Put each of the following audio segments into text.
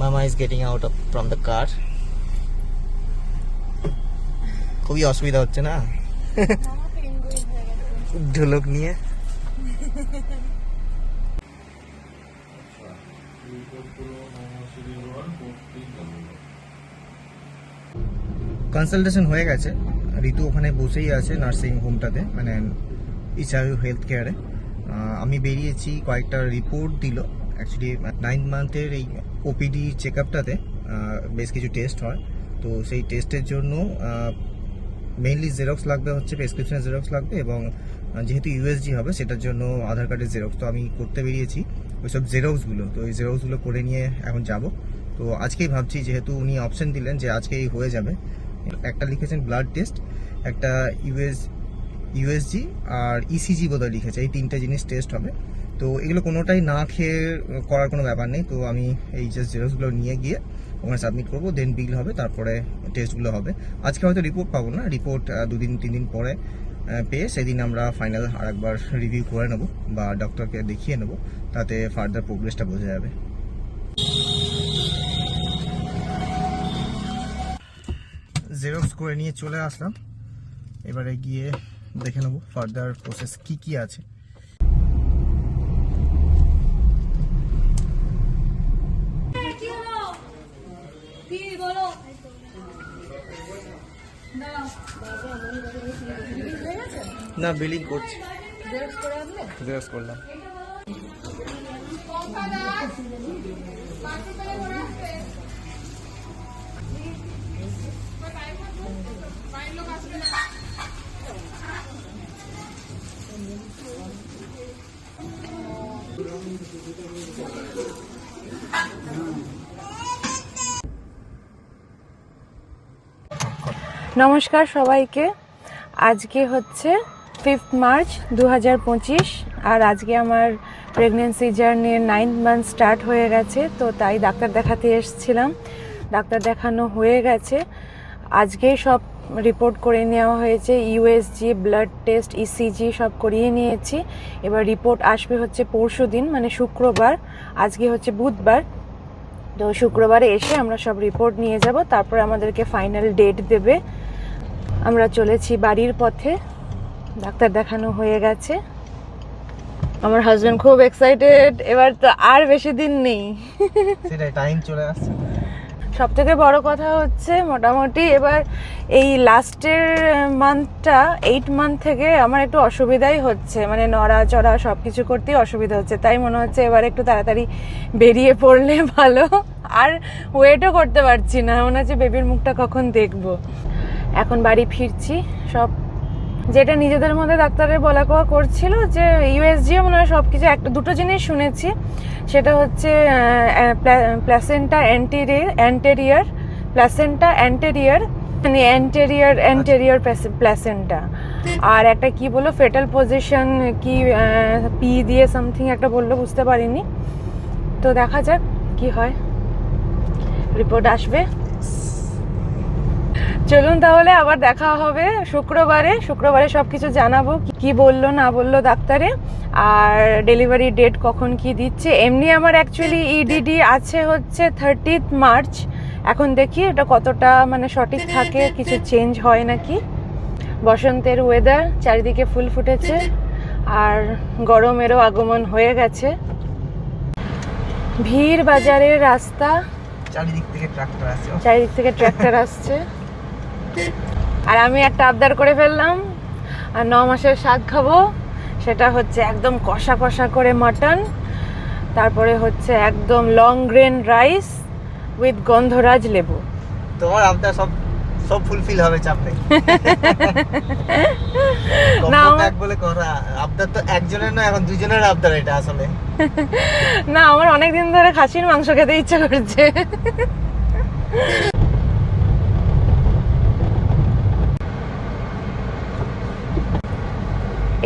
Mama is getting out from the car. খুবই অসুবিধা হচ্ছে না ঢোলক নিয়ে। কনসালটেশন হয়ে গেছে, ঋতু ওখানে বসেই আছে নার্সিং হোমটাতে, মানে ইচারু হেলথ কেয়ারে। আমি বেরিয়েছি, কয়েকটা রিপোর্ট দিল। অ্যাকচুয়ালি 9 মান্থের এই ওপিডি চেক আপটাতে বেশ কিছু টেস্ট হয়, তো সেই টেস্টের জন্য মেইনলি জেরক্স লাগবে, হচ্ছে প্রেসক্রিপশনের জেরক্স লাগবে, এবং যেহেতু ইউএসজি হবে সেটার জন্য আধার কার্ডের জেরক্স। তো আমি করতে বেরিয়েছি ওইসব জেরক্সগুলো, তো এই জেরক্সগুলো করে নিয়ে এখন যাব। তো আজকেই ভাবছি, যেহেতু উনি অপশন দিলেন যে আজকেই হয়ে যাবে। একটা লিখেছেন ব্লাড টেস্ট, একটা ইউএসজি আর ইসিজি বোধহয় লিখেছে, এই 3টে জিনিস টেস্ট হবে। তো এগুলো কোনোটাই না খেয়ে করার কোনো ব্যাপার নেই। তো আমি এই জাস্ট জেরক্সগুলো নিয়ে গিয়ে ওখানে সাবমিট করবো, দেন বিল হবে, তারপরে টেস্টগুলো হবে। আজকে হয়তো রিপোর্ট পাবো না, রিপোর্ট 2-3 দিন পরে পেয়ে সেদিন আমরা ফাইনাল আরেকবার রিভিউ করে নেবো বা ডক্টরকে দেখিয়ে নেবো, তাতে ফার্দার প্রোগ্রেসটা বোঝা যাবে। জেরক্স করে নিয়ে চলে আসলাম, এবারে গিয়ে দেখে নেবো ফার্দার প্রসেস কি কি আছে। না, বিলিং করছি, জেরক্স করলাম। নমস্কার সবাইকে। আজকে হচ্ছে 5 মার্চ 2025, আর আজকে আমার প্রেগনেন্সি জার্নির 9th মান্থ স্টার্ট হয়ে গেছে। তো তাই ডাক্তার দেখাতে এসেছিলাম, ডাক্তার দেখানো হয়ে গেছে। আজকেই সব রিপোর্ট করে নেওয়া হয়েছে, ইউএসজি, ব্লাড টেস্ট, ইসিজি সব করিয়ে নিয়েছি। এবার রিপোর্ট আসবে হচ্ছে পরশু দিন, মানে শুক্রবার। আজকে হচ্ছে বুধবার, তো শুক্রবারে এসে আমরা সব রিপোর্ট নিয়ে যাব, তারপর আমাদেরকে ফাইনাল ডেট দেবে। আমরা চলেছি বাড়ির পথে, ডাক্তার দেখানো হয়ে গেছে। আমার হাজবেন্ড খুব এক্সাইটেড, এবার তো আর বেশি দিন নেই, সেটাই, টাইম চলে আসছে। সব থেকে বড় কথা হচ্ছে মোটামুটি এবার এই লাস্টের মান্থটা 8 মান্থ থেকে আমার একটু অসুবিধাই হচ্ছে, মানে নড়াচড়া সব কিছু করতেই অসুবিধা হচ্ছে। তাই মনে হচ্ছে এবার একটু তাড়াতাড়ি বেরিয়ে পড়লে ভালো। আর ওয়েটও করতে পারছি না, মনে হচ্ছে বেবির মুখটা কখন দেখবো। এখন বাড়ি ফিরছি, সব যেটা নিজেদের মধ্যে ডাক্তারের বলা কোয়া করছিল যে ইউএসজি মনে হয় সব কিছু, দুটো জিনিস শুনেছি, সেটা হচ্ছে প্ল্যাসেন্টা অ্যান্টেরিয়র প্ল্যাসেন্টা অ্যান্টেরিয়র, মানে অ্যান্টেরিয়র প্ল্যাসেন্টা, আর একটা কি বললো ফেটাল পজিশন কি পি দিয়ে সামথিং একটা বললো, বুঝতে পারিনি। তো দেখা যাক কি হয়, রিপোর্ট আসবে। চলুন তাহলে আবার দেখা হবে শুক্রবারে সবকিছু জানাবো কি বললো না বললো ডাক্তারে, আর ডেলিভারি ডেট কখন কি দিচ্ছে। এমনি আমার অ্যাকচুয়ালি ইডিডি আছে হচ্ছে 30th মার্চ। এখন দেখি এটা কতটা মানে সঠিক থাকে, কিছু চেঞ্জ হয় নাকি। বসন্তের ওয়েদার, চারিদিকে ফুল ফুটেছে, আর গরমেরও আগমন হয়ে গেছে। ভিড় বাজারের রাস্তা, চারিদিক থেকে ট্রাক্টর আসছে। আর আমি একটা আবদার করে ফেললাম, আর 9 মাসের শাক খাবো, সেটা হচ্ছে একদম কষা কষা করে মাটন, তারপরে হচ্ছে একদম লং গ্রেন রাইস উইথ গন্ধরাজ লেবু। তোমার আবদার সব ফুলফিল হবে, চাপ নেই। না বলে কথা, আবদার তো একজনের না, এখন দুজনের আবদার এটা আসলে। না, আমার অনেকদিন ধরে খাসির মাংস খেতে ইচ্ছা করছে।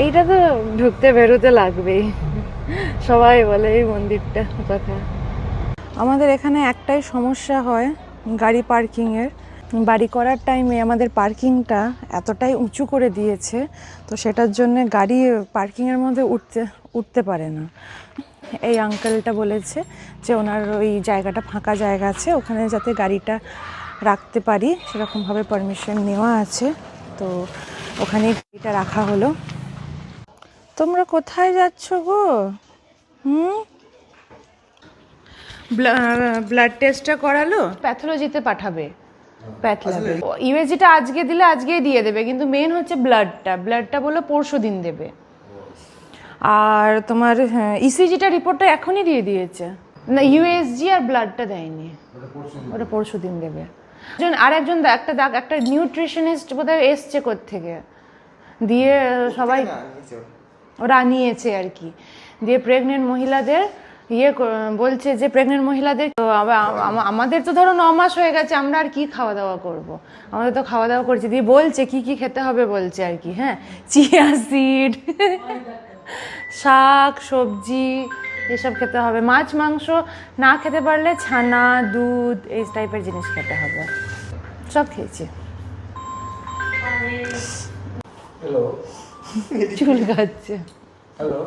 এইটা তো ঢুকতে বেরোতে লাগবেই, সবাই বলে এই মন্দিরটা কথা। আমাদের এখানে একটাই সমস্যা হয় গাড়ি পার্কিংয়ের। বাড়ি করার টাইমে আমাদের পার্কিংটা এতটাই উঁচু করে দিয়েছে, তো সেটার জন্য গাড়ি পার্কিংয়ের মধ্যে উঠতে পারে না। এই আঙ্কেলটা বলেছে যে ওনার ওই জায়গাটা ফাঁকা জায়গা আছে, ওখানে যাতে গাড়িটা রাখতে পারি সেরকমভাবে পারমিশন নেওয়া আছে, তো ওখানে গাড়িটা রাখা হলো। তোমরা কোথায় যাচ্ছ গো? ব্লাড টেস্টটা করালো, প্যাথোলজিতে পাঠাবে। প্যাথ ল্যাবে ইউএসজিটা আজকে দিলে আজকেই দিয়ে দেবে, কিন্তু মেন হচ্ছে ব্লাডটা বলে পরশু দিন দেবে। আর তোমার ইসিজিটা রিপোর্টটা এখনই দিয়ে দিয়েছে না, ইউএসজি আর ব্লাডটা দেয়নি, ওটা পরশু দিন দেবে। আর একজন একটা নিউট্রিশনিস্ট বোধহয় এসছে কোত্থেকে, দিয়ে সবাই ওরা নিয়েছে আর কি, দিয়ে প্রেগনেন্ট মহিলাদের বলছে যে প্রেগনেন্ট মহিলাদের আমাদের তো ধরো 9 মাস হয়ে গেছে, আমরা আর কি খাওয়া দাওয়া করব, আমাদের তো খাওয়া দাওয়া করছি, দিয়ে বলছে কি কি খেতে হবে বলছে আর কি। হ্যাঁ, চিয়া সিড, শাক সবজি এসব খেতে হবে, মাছ মাংস না খেতে পারলে ছানা দুধ এই টাইপের জিনিস খেতে হবে। সব খেয়েছি। হ্যালো, চুল খাচ্ছে। হ্যালো।